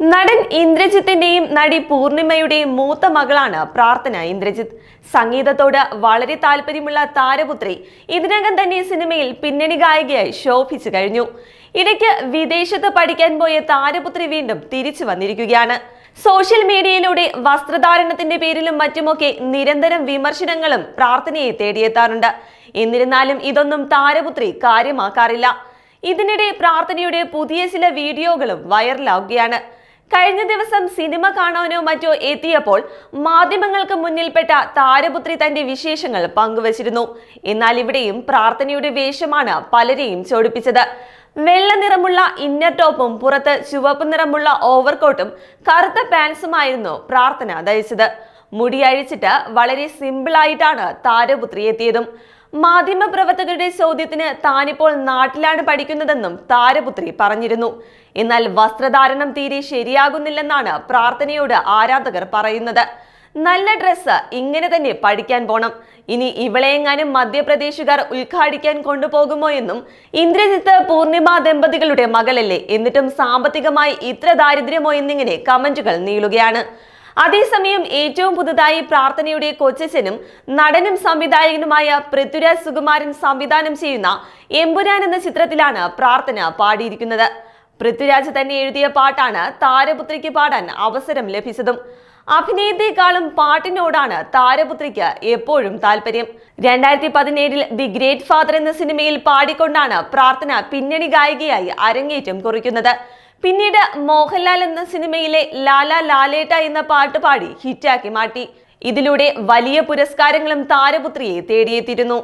നടൻ ഇന്ദ്രജിത്തിന്റെയും നടി പൂർണിമയുടെയും മൂത്ത മകളാണ് പ്രാർത്ഥന ഇന്ദ്രജിത്ത്. സംഗീതത്തോട് വളരെ താല്പര്യമുള്ള താരപുത്രി ഇതിനകം തന്നെ സിനിമയിൽ പിന്നണി ഗായികയായി ശോഭിച്ചു കഴിഞ്ഞു. ഇടയ്ക്ക് വിദേശത്ത് പഠിക്കാൻ പോയ താരപുത്രി വീണ്ടും തിരിച്ചു വന്നിരിക്കുകയാണ്. സോഷ്യൽ മീഡിയയിലൂടെ വസ്ത്രധാരണത്തിന്റെ പേരിലും മറ്റുമൊക്കെ നിരന്തരം വിമർശനങ്ങളും പ്രാർത്ഥനയെ തേടിയെത്താറുണ്ട്. എന്നിരുന്നാലും ഇതൊന്നും താരപുത്രി കാര്യമാക്കാറില്ല. ഇതിനിടെ പ്രാർത്ഥനയുടെ പുതിയ ചില വീഡിയോകളും വൈറലാവുകയാണ്. കഴിഞ്ഞ ദിവസം സിനിമ കാണാനോ മറ്റോ എത്തിയപ്പോൾ മാധ്യമങ്ങൾക്ക് മുന്നിൽപ്പെട്ട താരപുത്രി തന്റെ വിശേഷങ്ങൾ പങ്കുവച്ചിരുന്നു. എന്നാൽ ഇവിടെയും പ്രാർത്ഥനയുടെ വേഷമാണ് പലരെയും ചോടിപ്പിച്ചത്. വെള്ള നിറമുള്ള ഇന്നർ ടോപ്പും പുറത്ത് ചുവപ്പ് നിറമുള്ള ഓവർകോട്ടും കറുത്ത പാൻസുമായിരുന്നു പ്രാർത്ഥന ധരിച്ചത്. മുടി അഴിച്ചിട്ട് വളരെ സിമ്പിളായിട്ടാണ് താരപുത്രി എത്തിയതും. മാധ്യമപ്രവർത്തകരുടെ ചോദ്യത്തിന് താനിപ്പോൾ നാട്ടിലാണ് പഠിക്കുന്നതെന്നും താരപുത്രി പറഞ്ഞിരുന്നു. എന്നാൽ വസ്ത്രധാരണം തീരെ ശരിയാകുന്നില്ലെന്നാണ് പ്രാർത്ഥനയോട് ആരാധകർ പറയുന്നത്. നല്ല ഡ്രസ്സ് ഇങ്ങനെ തന്നെ പഠിക്കാൻ പോണം. ഇനി ഇവളെയെങ്ങാനും മധ്യപ്രദേശുകാർ ഉദ്ഘാടിക്കാൻ കൊണ്ടുപോകുമോ എന്നും, ഇന്ദ്രജിത്ത് പൂർണിമ ദമ്പതികളുടെ മകളല്ലേ, എന്നിട്ടും സാമ്പത്തികമായി ഇത്ര ദാരിദ്ര്യമോ എന്നിങ്ങനെ കമന്റുകൾ നീളുകയാണ്. അതേസമയം ഏറ്റവും പുതുതായി പ്രാർത്ഥനയുടെ കൊച്ചച്ഛനും നടനും സംവിധായകനുമായ പൃഥ്വിരാജ് സുകുമാരൻ സംവിധാനം ചെയ്യുന്ന എമ്പുരാൻ എന്ന ചിത്രത്തിലാണ് പ്രാർത്ഥന പാടിയിരിക്കുന്നത്. പൃഥ്വിരാജ് തന്നെ എഴുതിയ പാട്ടാണ് താരപുത്രിക്ക് പാടാൻ അവസരം ലഭിച്ചതും. അഭിനയത്തെക്കാളും പാട്ടിനോടാണ് താരപുത്രിക്ക് എപ്പോഴും താല്പര്യം. 2017 ദി ഗ്രേറ്റ് ഫാദർ എന്ന സിനിമയിൽ പാടിക്കൊണ്ടാണ് പ്രാർത്ഥന പിന്നണി ഗായികയായി അരങ്ങേറ്റം കുറിക്കുന്നത്. പിന്നീട് മോഹൻലാൽ എന്ന സിനിമയിലെ ലാല ലാലേട്ട എന്ന പാട്ട് പാടി ഹിറ്റാക്കി മാറ്റി. ഇതിലൂടെ വലിയ പുരസ്കാരങ്ങളും താരപുത്രിയെ തേടിയെത്തിയിരുന്നു.